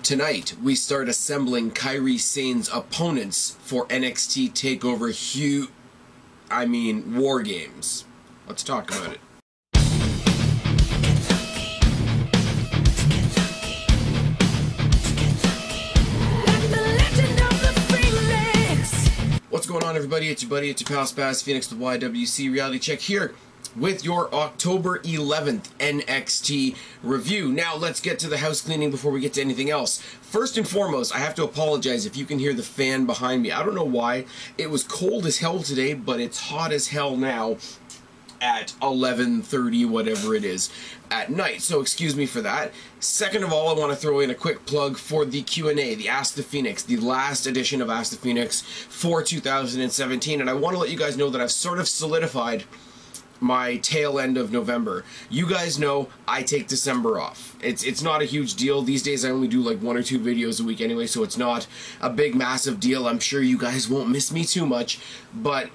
Tonight, we start assembling Kairi Sane's opponents for NXT TakeOver War Games. Let's talk about it. What's going on, everybody? It's your buddy, it's your pal Spaz, Phoenix, the YWC Reality Check here with your October 11th NXT review. Now, let's get to the house cleaning before we get to anything else. First and foremost, I have to apologize if you can hear the fan behind me. I don't know why. It was cold as hell today, but it's hot as hell now at 11:30, whatever it is, at night. So excuse me for that. Second of all, I want to throw in a quick plug for the Q&A, the Ask the Phoenix, the last edition of Ask the Phoenix for 2017. And I want to let you guys know that I've sort of solidified my tail end of November. You guys know I take December off. It's not a huge deal. These days I only do like 1 or 2 videos a week anyway, so it's not a big massive deal. I'm sure you guys won't miss me too much, but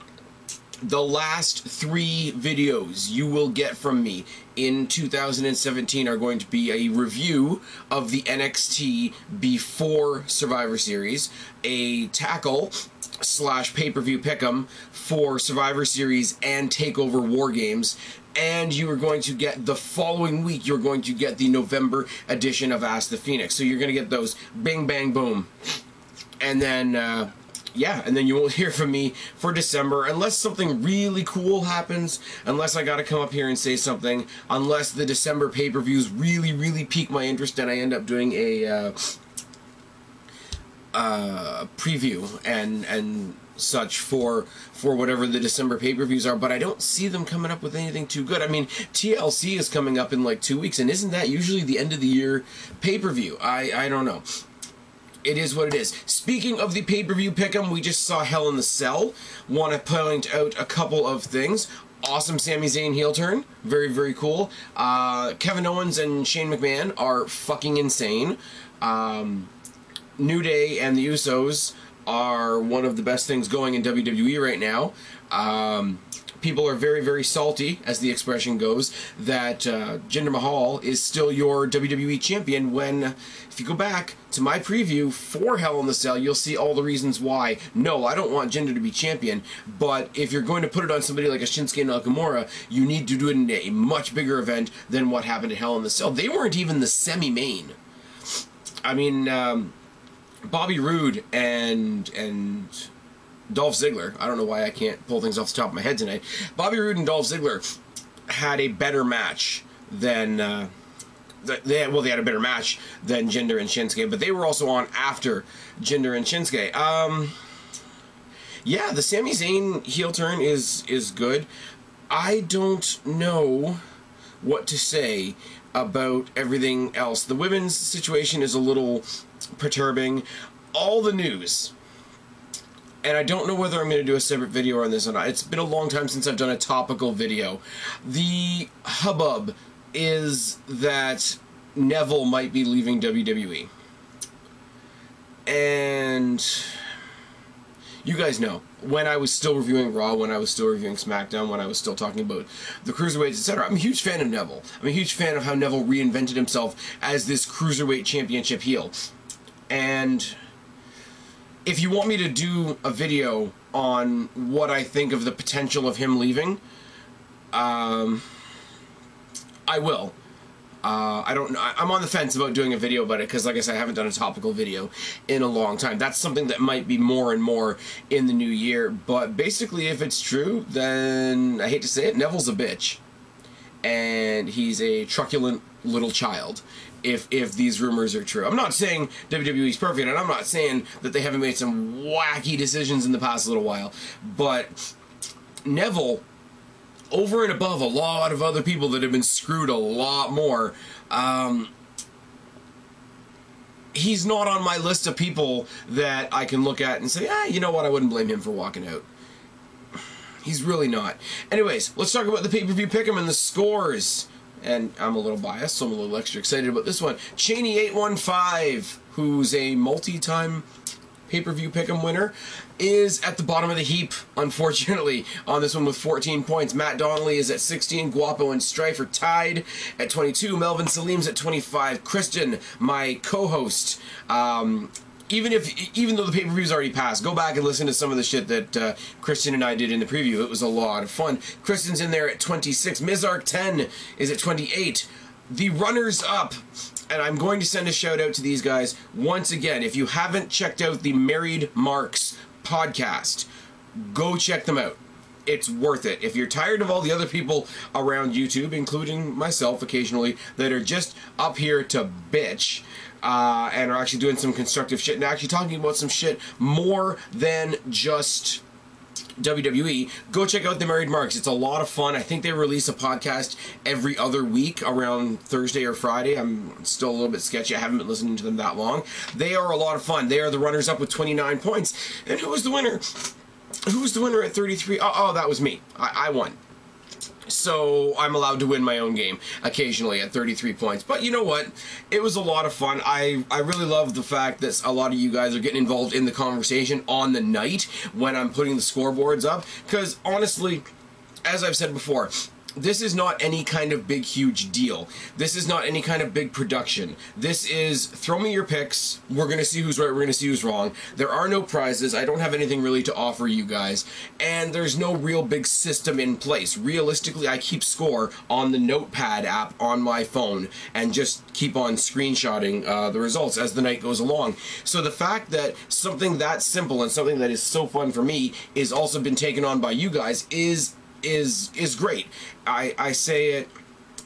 the last 3 videos you will get from me in 2017 are going to be a review of the NXT before Survivor Series, a tackle / pay-per-view pick 'em for Survivor Series and TakeOver War Games, and you are going to get the following week, you're going to get the November edition of Ask the Phoenix. So you're going to get those bing bang boom. And then yeah, and then you won't hear from me for December unless something really cool happens, unless I gotta come up here and say something, unless the December pay-per-views really pique my interest and I end up doing a preview and such for whatever the December pay-per-views are, but I don't see them coming up with anything too good. I mean, TLC is coming up in like 2 weeks, and isn't that usually the end of the year pay-per-view? I don't know. It is what it is. Speaking of the pay-per-view pick'em, we just saw Hell in the Cell. Want to point out a couple of things. Awesome Sami Zayn heel turn. Very cool. Kevin Owens and Shane McMahon are fucking insane. New Day and the Usos are one of the best things going in WWE right now. People are very salty, as the expression goes, that Jinder Mahal is still your WWE champion when, if you go back to my preview for Hell in the Cell, you'll see all the reasons why. No, I don't want Jinder to be champion, but if you're going to put it on somebody like a Shinsuke Nakamura, you need to do it in a much bigger event than what happened at Hell in the Cell. They weren't even the semi-main. I mean, Bobby Roode and Dolph Ziggler, I don't know why I can't pull things off the top of my head tonight. Bobby Roode and Dolph Ziggler had a better match than they had a better match than Jinder and Shinsuke, but they were also on after Jinder and Shinsuke. Yeah, the Sami Zayn heel turn is good. I don't know what to say about everything else. The women's situation is a little perturbing. All the news, and I don't know whether I'm going to do a separate video on this or not. It's been a long time since I've done a topical video. The hubbub is that Neville might be leaving WWE. And you guys know, when I was still reviewing Raw, when I was still reviewing SmackDown, when I was still talking about the Cruiserweights, etc., I'm a huge fan of Neville. I'm a huge fan of how Neville reinvented himself as this Cruiserweight Championship heel. And if you want me to do a video on what I think of the potential of him leaving, I will. I don't know. I'm on the fence about doing a video about it because, like I said, I haven't done a topical video in a long time. That's something that might be more and more in the new year. But basically, if it's true, then I hate to say it, Neville's a bitch. And he's a truculent little child. If these rumors are true. I'm not saying WWE's perfect, and I'm not saying that they haven't made some wacky decisions in the past little while, but Neville, over and above a lot of other people that have been screwed a lot more, he's not on my list of people that I can look at and say, you know what, I wouldn't blame him for walking out. He's really not. Anyways, let's talk about the pay-per-view pick'em and the scores. And I'm a little biased, so I'm a little extra excited about this one. Cheney815, who's a multi-time pay-per-view Pick Em Winner, is at the bottom of the heap, unfortunately, on this one with 14 points. Matt Donnelly is at 16. Guapo and Strife are tied at 22. Melvin Salim's at 25. Kristen, my co-host, even though the pay-per-view's already passed, go back and listen to some of the shit that Kristen and I did in the preview. It was a lot of fun. Kristen's in there at 26. Mizark 10 is at 28. The runners-up, and I'm going to send a shout-out to these guys once again. If you haven't checked out the Married Marks podcast, go check them out. It's worth it. If you're tired of all the other people around YouTube, including myself occasionally, that are just up here to bitch, and are actually doing some constructive shit and actually talking about some shit more than just WWE, go check out the Married Marks. It's a lot of fun. I think they release a podcast every other week around Thursday or Friday. I'm still a little bit sketchy. I haven't been listening to them that long. They are a lot of fun. They are the runners-up with 29 points. And who was the winner? Who was the winner at 33? Oh, that was me. I won. So I'm allowed to win my own game occasionally at 33 points. But you know what? It was a lot of fun. I really love the fact that a lot of you guys are getting involved in the conversation on the night when I'm putting the scoreboards up. Because honestly, as I've said before, this is not any kind of big, huge deal. This is not any kind of big production. This is, throw me your picks. We're going to see who's right. We're going to see who's wrong. There are no prizes. I don't have anything really to offer you guys. And there's no real big system in place. Realistically, I keep score on the Notepad app on my phone and just keep on screenshotting the results as the night goes along. So the fact that something that simple and something that is so fun for me is also been taken on by you guys is great. I say it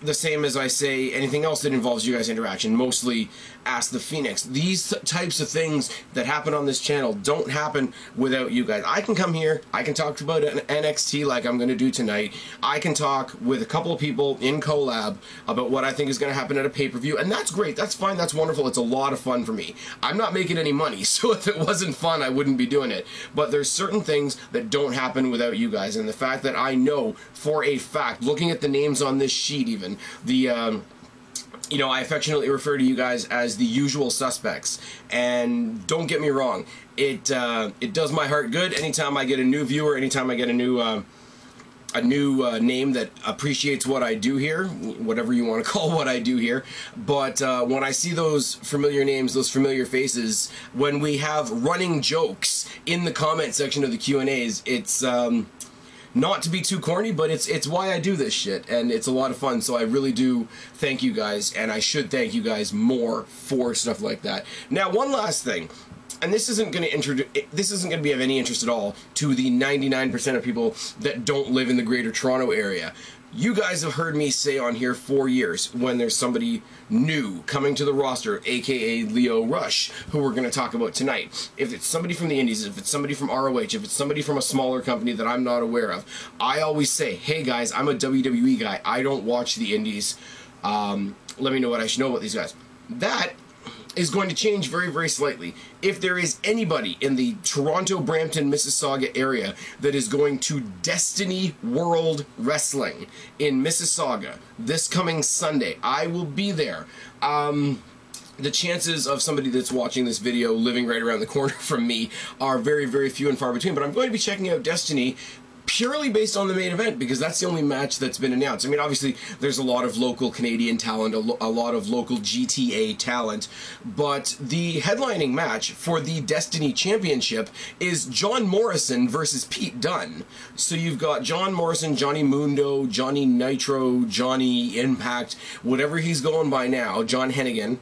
the same as I say anything else that involves you guys' interaction, mostly Ask the Phoenix. These types of things that happen on this channel don't happen without you guys. I can come here, I can talk about an NXT like I'm going to do tonight. I can talk with a couple of people in collab about what I think is going to happen at a pay-per-view, and that's great, that's fine, that's wonderful, it's a lot of fun for me. I'm not making any money, so if it wasn't fun, I wouldn't be doing it. But there's certain things that don't happen without you guys, and the fact that I know for a fact, looking at the names on this sheet even, you know, I affectionately refer to you guys as the usual suspects, and don't get me wrong, it does my heart good anytime I get a new viewer, anytime I get a new name that appreciates what I do here, whatever you want to call what I do here. But when I see those familiar names, those familiar faces, when we have running jokes in the comment section of the Q&As, it's not to be too corny, but it's why I do this shit, and it's a lot of fun. So I really do thank you guys, and I should thank you guys more for stuff like that. Now, one last thing, and this isn't going to be of any interest at all to the 99% of people that don't live in the Greater Toronto area. You guys have heard me say on here for years when there's somebody new coming to the roster, aka Leo Rush, who we're going to talk about tonight. If it's somebody from the Indies, if it's somebody from ROH, if it's somebody from a smaller company that I'm not aware of, I always say, hey guys, I'm a WWE guy. I don't watch the Indies. Let me know what I should know about these guys. That is going to change very, very slightly. If there is anybody in the Toronto, Brampton, Mississauga area that is going to Destiny World Wrestling in Mississauga this coming Sunday, I will be there. The chances of somebody that's watching this video living right around the corner from me are very, very few and far between, but I'm going to be checking out Destiny purely based on the main event, because that's the only match that's been announced. I mean, obviously, there's a lot of local Canadian talent, a lot of local GTA talent, but the headlining match for the Destiny Championship is John Morrison versus Pete Dunne. So you've got John Morrison, Johnny Mundo, Johnny Nitro, Johnny Impact, whatever he's going by now, John Hennigan,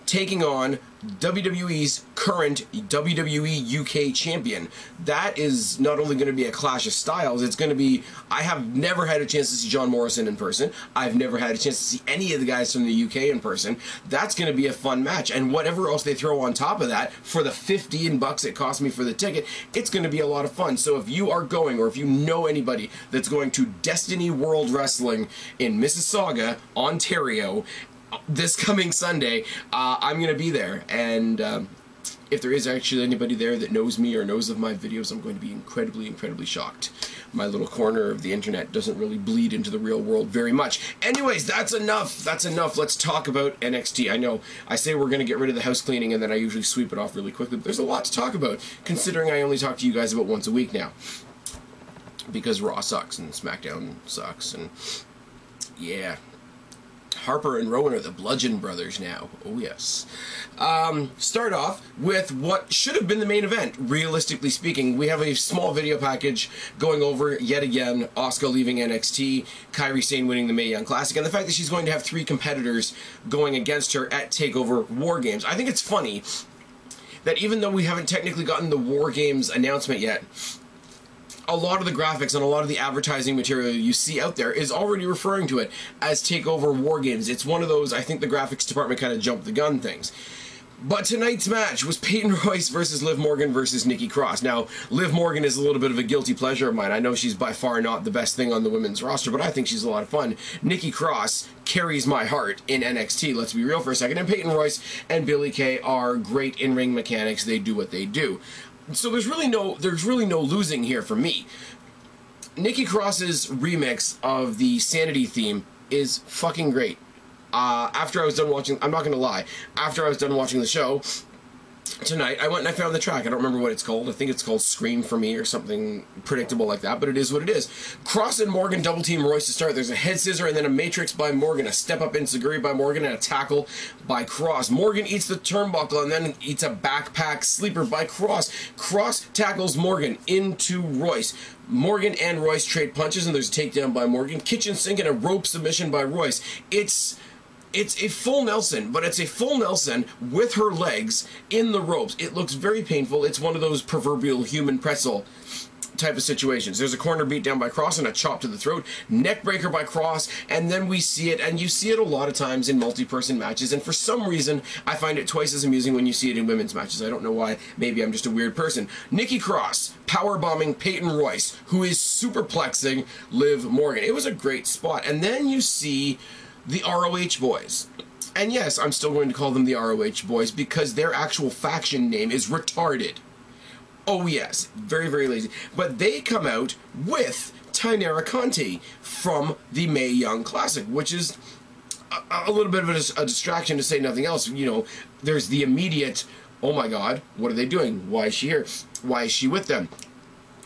taking on WWE's current WWE UK champion. That is not only going to be a clash of styles, it's going to be, I have never had a chance to see John Morrison in person. I've never had a chance to see any of the guys from the UK in person. That's going to be a fun match, and whatever else they throw on top of that, for the $15 it cost me for the ticket, it's going to be a lot of fun. So if you are going, or if you know anybody that's going to Destiny World Wrestling in Mississauga, Ontario, this coming Sunday, I'm going to be there, and if there is actually anybody there that knows me or knows of my videos, I'm going to be incredibly, incredibly shocked. My little corner of the internet doesn't really bleed into the real world very much. Anyways, that's enough. That's enough. Let's talk about NXT. I know I say we're going to get rid of the house cleaning and then I usually sweep it off really quickly, but there's a lot to talk about, considering I only talk to you guys about once a week now. Because Raw sucks and SmackDown sucks, and yeah. Harper and Rowan are the Bludgeon Brothers now. Oh, yes. Start off with what should have been the main event, realistically speaking. We have a small video package going over, yet again, Asuka leaving NXT, Kairi Sane winning the Mae Young Classic, and the fact that she's going to have 3 competitors going against her at TakeOver War Games. I think it's funny that even though we haven't technically gotten the War Games announcement yet, a lot of the graphics and a lot of the advertising material you see out there is already referring to it as TakeOver War Games. It's one of those, I think the graphics department kind of jumped the gun things. But tonight's match was Peyton Royce versus Liv Morgan versus Nikki Cross. Now, Liv Morgan is a little bit of a guilty pleasure of mine. I know she's by far not the best thing on the women's roster, but I think she's a lot of fun. Nikki Cross carries my heart in NXT, let's be real for a second. And Peyton Royce and Billie Kay are great in-ring mechanics. They do what they do. So there's really no losing here for me. Nikki Cross's remix of the Sanity theme is fucking great. After I was done watching, I'm not gonna lie, after I was done watching the show tonight, I went and I found the track. I don't remember what it's called. I think it's called Scream for Me or something predictable like that, but it is what it is. Cross and Morgan double team Royce to start. There's a head scissor and then a matrix by Morgan, a step up enziguri by Morgan, and a tackle by Cross. Morgan eats the turnbuckle and then eats a backpack sleeper by Cross. Cross tackles Morgan into Royce. Morgan and Royce trade punches and there's a takedown by Morgan. Kitchen sink and a rope submission by Royce. It's a full Nelson, but it's a full Nelson with her legs in the ropes. It looks very painful. It's one of those proverbial human pretzel type of situations. There's a corner beat down by Cross and a chop to the throat, neck breaker by Cross, and then we see it, and you see it a lot of times in multi-person matches, and for some reason, I find it twice as amusing when you see it in women's matches. I don't know why. Maybe I'm just a weird person. Nikki Cross powerbombing Peyton Royce, who is superplexing Liv Morgan. It was a great spot. And then you see the ROH boys. And yes, I'm still going to call them the ROH boys because their actual faction name is retarded. Oh yes, very, very lazy. But they come out with Tainara Conti from the Mae Young Classic, which is a little bit of a distraction to say nothing else. You know, there's the immediate, oh my god, what are they doing? Why is she here? Why is she with them?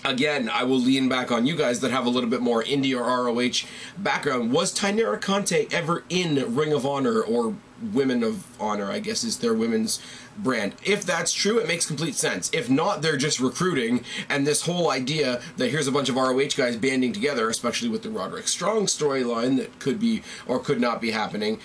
Again, I will lean back on you guys that have a little bit more indie or ROH background. Was Tainara Conti ever in Ring of Honor or Women of Honor, I guess is their women's brand? If that's true, it makes complete sense. If not, they're just recruiting, and this whole idea that here's a bunch of ROH guys banding together, especially with the Roderick Strong storyline that could be or could not be happening,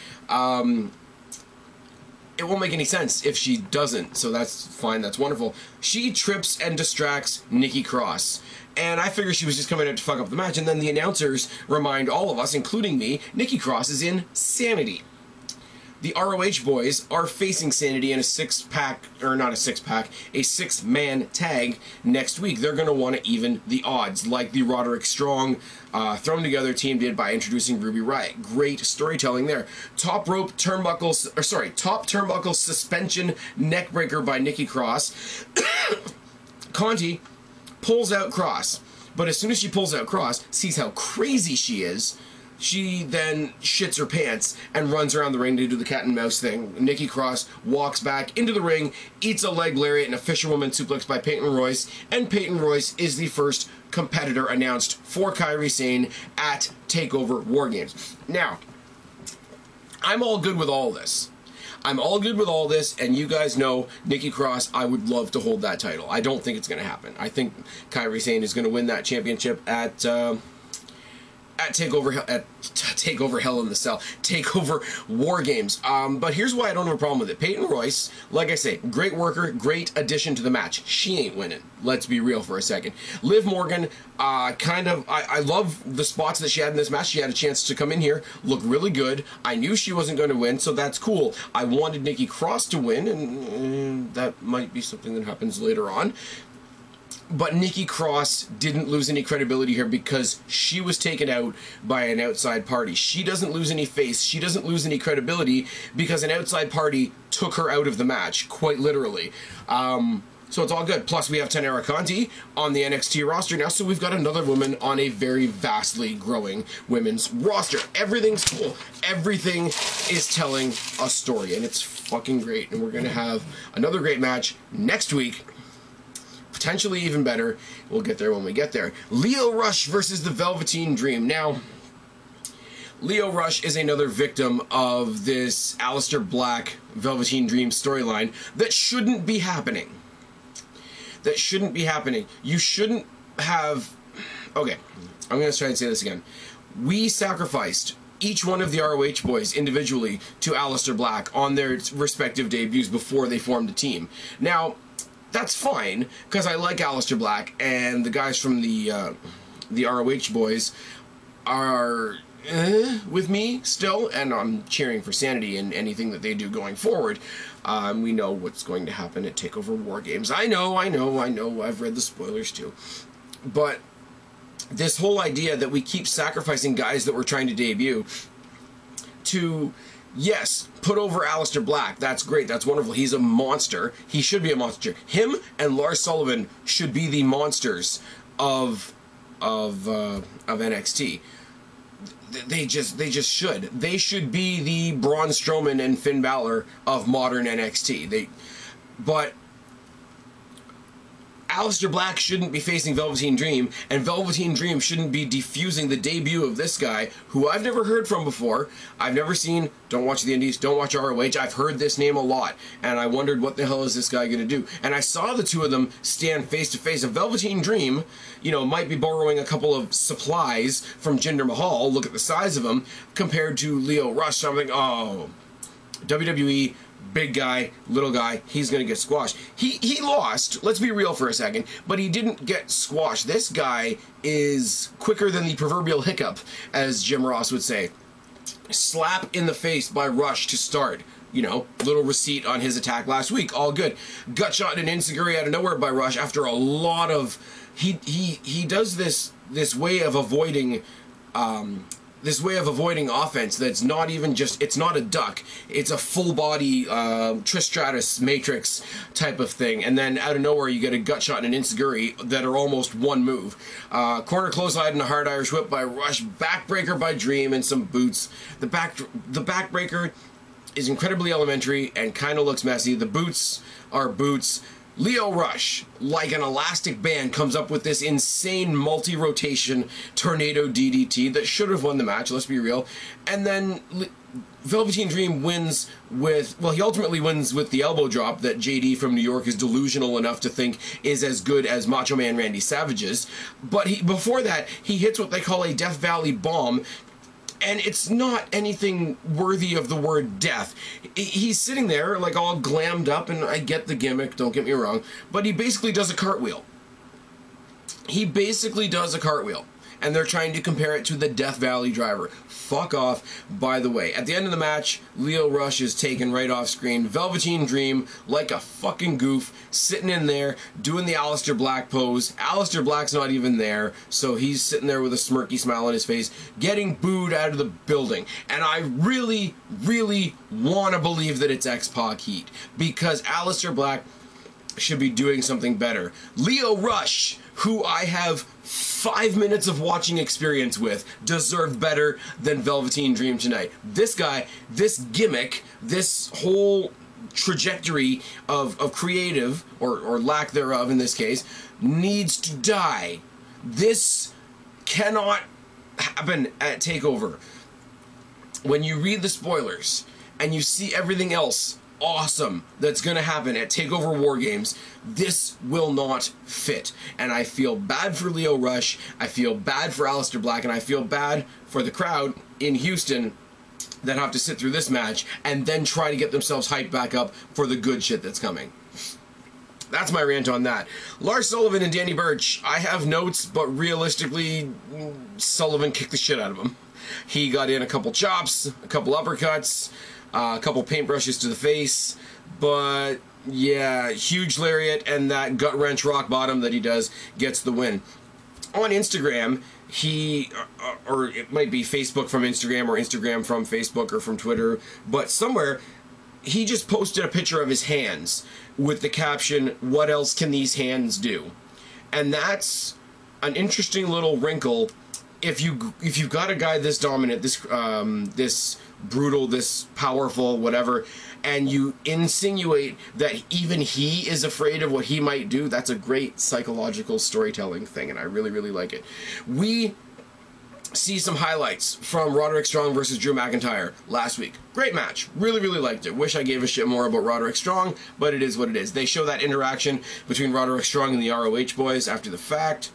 it won't make any sense if she doesn't, so that's fine, that's wonderful. She trips and distracts Nikki Cross, and I figure she was just coming out to fuck up the match, and then the announcers remind all of us, including me, Nikki Cross is in Sanity. The ROH boys are facing Sanity in a six-pack, or not a six-pack, a six-man tag next week. They're going to want to even the odds, like the Roderick Strong thrown together team did by introducing Ruby Riott. Great storytelling there. Top turnbuckle suspension neckbreaker by Nikki Cross. Conti pulls out Cross, but as soon as she pulls out Cross, sees how crazy she is, she then shits her pants and runs around the ring to do the cat and mouse thing. Nikki Cross walks back into the ring, eats a leg lariat and a fisherwoman suplex by Peyton Royce, and Peyton Royce is the first competitor announced for Kairi Sane at TakeOver War Games. Now, I'm all good with all this. I'm all good with all this, and you guys know, Nikki Cross, I would love to hold that title. I don't think it's going to happen. I think Kairi Sane is going to win that championship at TakeOver Hell in the Cell, TakeOver War Games. But here's why I don't have a problem with it. Peyton Royce, like I say, great worker, great addition to the match. She ain't winning. Let's be real for a second. Liv Morgan, I love the spots that she had in this match. She had a chance to come in here, look really good. I knew she wasn't going to win, so that's cool. I wanted Nikki Cross to win, and that might be something that happens later on. But Nikki Cross didn't lose any credibility here because she was taken out by an outside party. She doesn't lose any face. She doesn't lose any credibility because an outside party took her out of the match, quite literally. So it's all good. Plus, we have Tanara Conti on the NXT roster now, so we've got another woman on a very vastly growing women's roster. Everything's cool. Everything is telling a story, and it's fucking great. And we're going to have another great match next week. Potentially even better. We'll get there when we get there. Lio Rush versus the Velveteen Dream. Now, Lio Rush is another victim of this Aleister Black Velveteen Dream storyline that shouldn't be happening. That shouldn't be happening. You shouldn't have... Okay, I'm going to try and say this again. We sacrificed each one of the ROH boys individually to Aleister Black on their respective debuts before they formed a team. Now, that's fine, because I like Aleister Black, and the guys from the ROH boys are with me still, and I'm cheering for Sanity in anything that they do going forward. We know what's going to happen at TakeOver War Games. I know, I've read the spoilers too. But this whole idea that we keep sacrificing guys that we're trying to debut to, yes, put over Aleister Black, that's great, that's wonderful, he's a monster, he should be a monster. Him and Lars Sullivan should be the monsters of NXT. They just should. They should be the Braun Strowman and Finn Balor of modern NXT. But Aleister Black shouldn't be facing Velveteen Dream, and Velveteen Dream shouldn't be defusing the debut of this guy, who I've never heard from before. I've never seen, don't watch the Indies, don't watch ROH. I've heard this name a lot, and I wondered what the hell is this guy going to do. And I saw the two of them stand face to face. A Velveteen Dream, you know, might be borrowing a couple of supplies from Jinder Mahal. Look at the size of him compared to Lio Rush. So I'm like, oh, WWE. Big guy, little guy, he's going to get squashed. He lost, let's be real for a second, but he didn't get squashed. This guy is quicker than the proverbial hiccup, as Jim Ross would say. Slap in the face by Rush to start. You know, little receipt on his attack last week, all good. Gutshot and enziguri out of nowhere by Rush after a lot of... He does this way of avoiding... this way of avoiding offense that's not even just, it's not a duck, it's a full body Trish Stratus Matrix type of thing, and then out of nowhere you get a gut shot and an enziguri that are almost one move. Corner clothesline and a hard Irish whip by Rush, backbreaker by Dream, and some boots. The backbreaker is incredibly elementary and kind of looks messy. The boots are boots. Lio Rush, like an elastic band, comes up with this insane multi-rotation tornado DDT that should have won the match, let's be real. And then Velveteen Dream wins with, well, he ultimately wins with the elbow drop that JD from New York is delusional enough to think is as good as Macho Man Randy Savage's. But before that, he hits what they call a Death Valley bomb, and it's not anything worthy of the word death. He's sitting there, like, all glammed up, and I get the gimmick, don't get me wrong, but he basically does a cartwheel. He basically does a cartwheel. And they're trying to compare it to the Death Valley driver. Fuck off. By the way, at the end of the match, Lio Rush is taken right off screen. Velveteen Dream, like a fucking goof, sitting in there, doing the Aleister Black pose. Aleister Black's not even there, so he's sitting there with a smirky smile on his face, getting booed out of the building. And I really, really want to believe that it's X-Pac heat, because Aleister Black should be doing something better. Lio Rush, who I have 5 minutes of watching experience with, deserved better than Velveteen Dream tonight. This guy, this gimmick, this whole trajectory of creative, or lack thereof in this case, needs to die. This cannot happen at TakeOver. When you read the spoilers, and you see everything else awesome that's going to happen at TakeOver War Games, this will not fit. And I feel bad for Lio Rush, I feel bad for Aleister Black, and I feel bad for the crowd in Houston that have to sit through this match and then try to get themselves hyped back up for the good shit that's coming. That's my rant on that. Lars Sullivan and Danny Burch, I have notes, but realistically, Sullivan kicked the shit out of him. He got in a couple chops, a couple uppercuts, a couple paintbrushes to the face, but Yeah, huge lariat and that gut wrench rock bottom that he does gets the win. On Instagram, he, or it might be Facebook from Instagram or Instagram from Facebook or from Twitter, but somewhere he just posted a picture of his hands with the caption, "What else can these hands do?" And that's an interesting little wrinkle. If you've got a guy this dominant, this brutal, this powerful, whatever, and you insinuate that even he is afraid of what he might do, that's a great psychological storytelling thing, and I really, really like it. We see some highlights from Roderick Strong versus Drew McIntyre last week. Great match. Really, really liked it. Wish I gave a shit more about Roderick Strong, but it is what it is. They show that interaction between Roderick Strong and the ROH boys after the fact.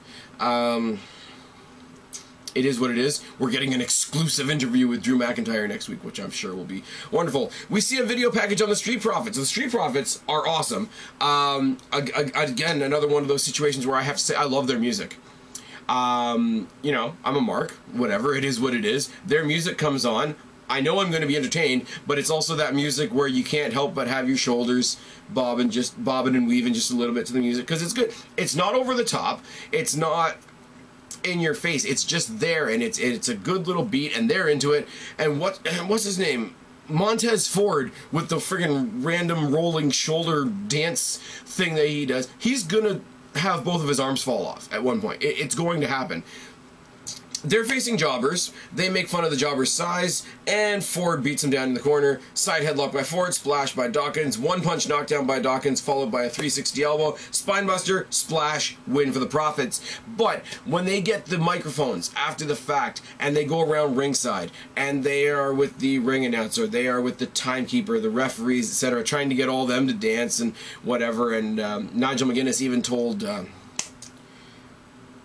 It is what it is. We're getting an exclusive interview with Drew McIntyre next week, which I'm sure will be wonderful. We see a video package on the Street Profits. The Street Profits are awesome. Again, another one of those situations where I have to say I love their music. You know, I'm a mark. Whatever. It is what it is. Their music comes on. I know I'm going to be entertained, but it's also that music where you can't help but have your shoulders bobbing and weaving just a little bit to the music, because it's good. It's not over the top. It's not in your face. It's just there, and it's a good little beat, and they're into it. And what's his name? Montez Ford with the friggin' random rolling shoulder dance thing that he does. He's gonna have both of his arms fall off at one point. It's going to happen. They're facing jobbers. They make fun of the jobber's size, and Ford beats him down in the corner. Side headlock by Ford, splash by Dawkins, one punch knockdown by Dawkins, followed by a 360 elbow, spinebuster, splash, win for the Profits. But when they get the microphones after the fact, and they go around ringside, and they are with the ring announcer, they are with the timekeeper, the referees, etc., trying to get all them to dance and whatever, and Nigel McGuinness even told...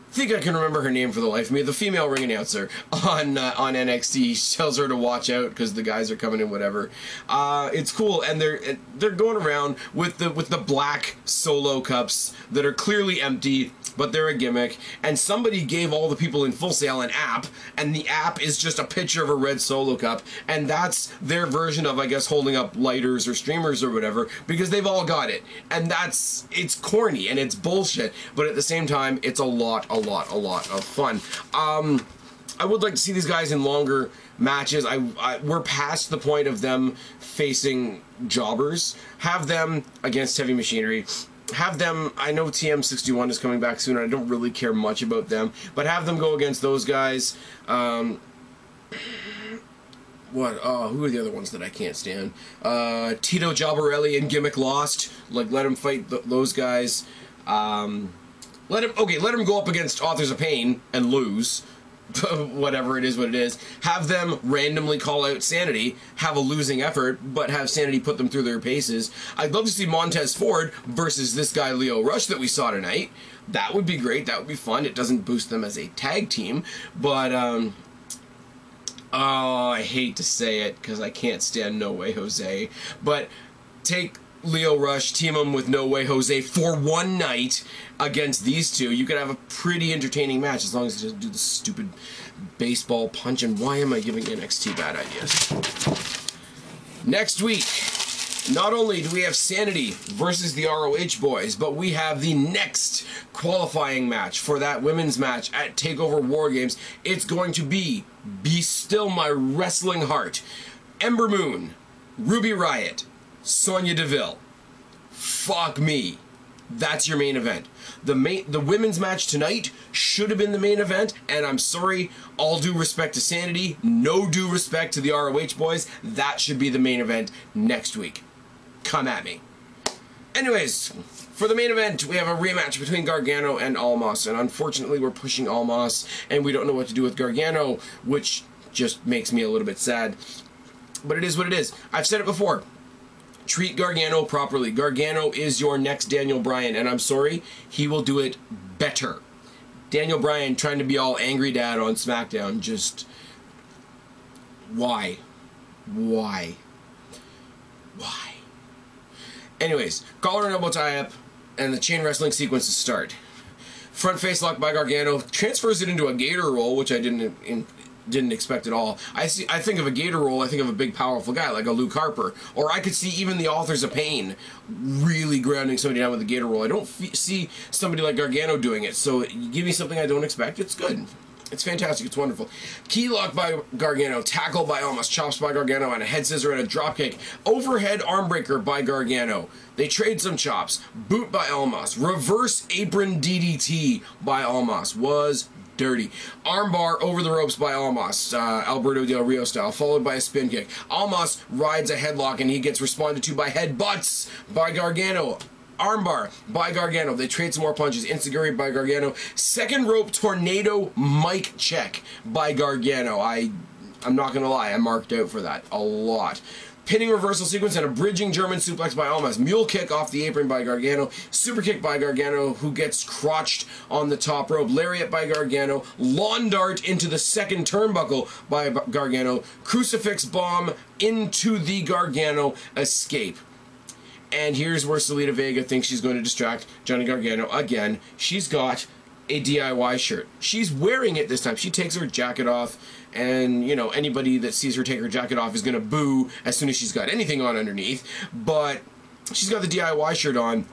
I think I can remember her name for the life of me. The female ring announcer on NXT. She tells her to watch out because the guys are coming in, whatever. It's cool, and they're going around with the black Solo cups that are clearly empty, but they're a gimmick. And somebody gave all the people in Full Sail an app, and the app is just a picture of a red Solo cup, and that's their version of, I guess, holding up lighters or streamers or whatever, because they've all got it. And it's corny and it's bullshit, but at the same time, it's a lot of fun. I would like to see these guys in longer matches. We're past the point of them facing jobbers. Have them against Heavy Machinery. Have them, I know TM61 is coming back soon, and I don't really care much about them, but have them go against those guys. Who are the other ones that I can't stand? Tito Jobberelli and Gimmick Lost. Like, let them fight those guys. Let him go up against Authors of Pain and lose. Whatever, it is what it is. Have them randomly call out Sanity, have a losing effort, but have Sanity put them through their paces. I'd love to see Montez Ford versus this guy Leo Rush that we saw tonight. That would be great. That would be fun. It doesn't boost them as a tag team, but oh, I hate to say it because I can't stand No Way Jose, but take Leo Rush, team him with No Way Jose for one night against these two. You could have a pretty entertaining match as long as you just do the stupid baseball punch. And why am I giving NXT bad ideas? Next week, not only do we have Sanity versus the ROH boys, but we have the next qualifying match for that women's match at TakeOver War Games. It's going to be Still My Wrestling Heart, Ember Moon, Ruby Riott, Sonya Deville. Fuck me. That's your main event. The women's match tonight should have been the main event, and I'm sorry, all due respect to Sanity, no due respect to the ROH boys, that should be the main event next week. Come at me. Anyways, for the main event, we have a rematch between Gargano and Almas, and unfortunately we're pushing Almas, and we don't know what to do with Gargano, which just makes me a little bit sad. But it is what it is. I've said it before. Treat Gargano properly. Gargano is your next Daniel Bryan, and I'm sorry, he will do it better. Daniel Bryan trying to be all angry dad on SmackDown, just... Why? Why? Why? Anyways, collar and elbow tie-up, and the chain wrestling sequences start. Front face lock by Gargano, transfers it into a gator roll, which I didn't didn't expect at all. I think of a Gator Roll, I think of a big powerful guy like a Luke Harper, or I could see even the Authors of Pain really grounding somebody down with a Gator Roll. I don't see somebody like Gargano doing it, so you give me something I don't expect, it's good. It's fantastic. It's wonderful. Key lock by Gargano, tackle by Almas, chops by Gargano, and a head scissor and a dropkick. Overhead armbreaker by Gargano. They trade some chops. Boot by Almas. Reverse apron DDT by Almas. Was dirty. Armbar over the ropes by Almas, Alberto Del Rio style, followed by a spin kick. Almas rides a headlock and he gets responded to by headbutts by Gargano. Armbar by Gargano. They trade some more punches. Enziguri by Gargano. Second rope tornado mic check by Gargano. I'm not going to lie, I marked out for that a lot. Pinning reversal sequence and a bridging German suplex by Almas. Mule kick off the apron by Gargano. Super kick by Gargano, who gets crotched on the top rope. Lariat by Gargano. Lawn dart into the second turnbuckle by Gargano. Crucifix bomb into the Gargano escape. And here's where Zelina Vega thinks she's going to distract Johnny Gargano again. She's got a DIY shirt. She's wearing it this time. She takes her jacket off, and, you know, anybody that sees her take her jacket off is going to boo as soon as she's got anything on underneath. But she's got the DIY shirt on,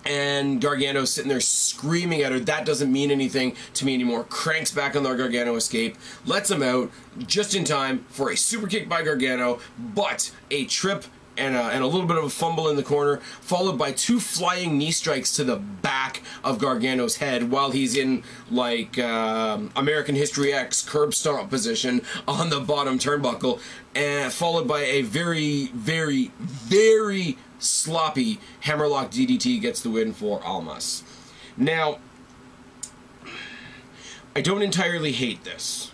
and Gargano's sitting there screaming at her. That doesn't mean anything to me anymore. Cranks back on the Gargano escape, lets him out just in time for a super kick by Gargano, but a trip and a little bit of a fumble in the corner, followed by two flying knee strikes to the back of Gargano's head while he's in, like, American History X curb stomp position on the bottom turnbuckle, and followed by a very, very, very sloppy hammerlock DDT gets the win for Almas. Now, I don't entirely hate this,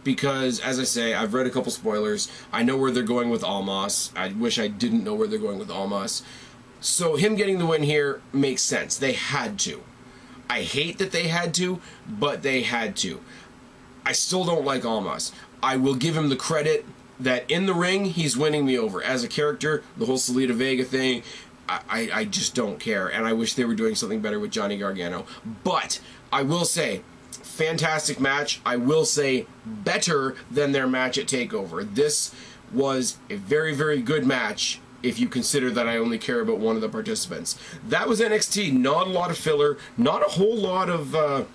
because, as I say, I've read a couple spoilers. I know where they're going with Almas. I wish I didn't know where they're going with Almas. So him getting the win here makes sense. They had to. I hate that they had to, but they had to. I still don't like Almas. I will give him the credit that in the ring, he's winning me over. As a character, the whole Zelina Vega thing, I just don't care. And I wish they were doing something better with Johnny Gargano. But I will say, fantastic match. I will say better than their match at TakeOver. This was a very, very good match if you consider that I only care about one of the participants. That was NXT. Not a lot of filler. Not a whole lot of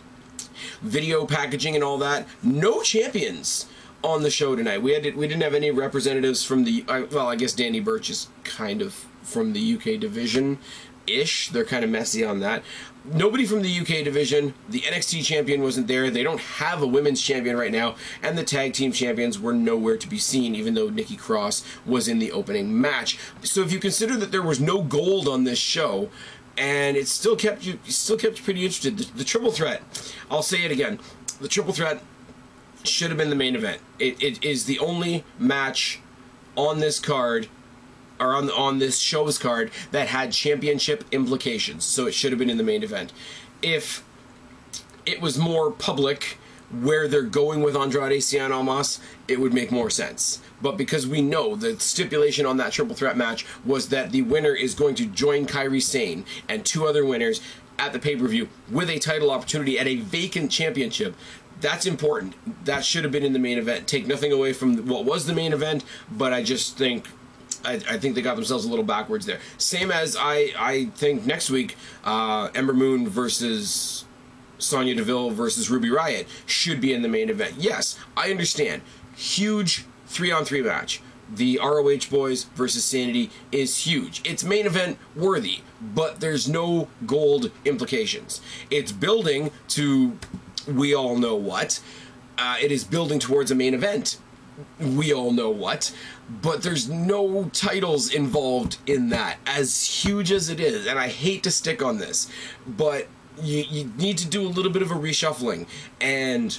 video packaging and all that. No champions on the show tonight. We didn't have any representatives from the... well, I guess Danny Burch is kind of from the UK division-ish. They're kind of messy on that. Nobody from the UK division. The NXT champion wasn't there. They don't have a women's champion right now. And the tag team champions were nowhere to be seen, even though Nikki Cross was in the opening match. So if you consider that there was no gold on this show, and it still kept you pretty interested. The triple threat, I'll say it again. The triple threat should have been the main event. It is the only match on this card, or on this show's card, that had championship implications, so it should have been in the main event. If it was more public where they're going with Andrade Cien Almas, it would make more sense. But because we know the stipulation on that triple threat match was that the winner is going to join Kairi Sane and two other winners at the pay-per-view with a title opportunity at a vacant championship, that's important. That should have been in the main event. Take nothing away from what was the main event, but I just think... I think they got themselves a little backwards there. Same as I think next week, Ember Moon versus Sonya Deville versus Ruby Riott should be in the main event. Yes, I understand. Huge 3-on-3 match. The ROH boys versus Sanity is huge. It's main event worthy, but there's no gold implications. It's building to we all know what. It is building towards a main event. We all know what, but there's no titles involved in that, as huge as it is, and I hate to stick on this, but you need to do a little bit of a reshuffling, and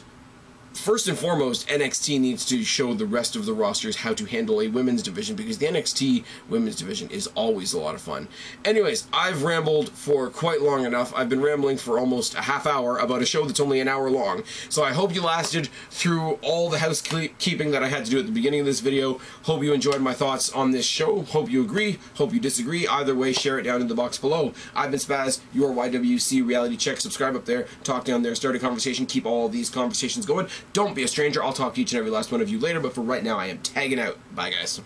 first and foremost, NXT needs to show the rest of the rosters how to handle a women's division, because the NXT women's division is always a lot of fun. Anyways, I've rambled for quite long enough. I've been rambling for almost a half hour about a show that's only an hour long. So I hope you lasted through all the housekeeping that I had to do at the beginning of this video. Hope you enjoyed my thoughts on this show. Hope you agree. Hope you disagree. Either way, share it down in the box below. I've been Spaz, your YWC Reality Check. Subscribe up there. Talk down there. Start a conversation. Keep all these conversations going. Don't be a stranger. I'll talk to each and every last one of you later, but for right now, I am tagging out. Bye, guys.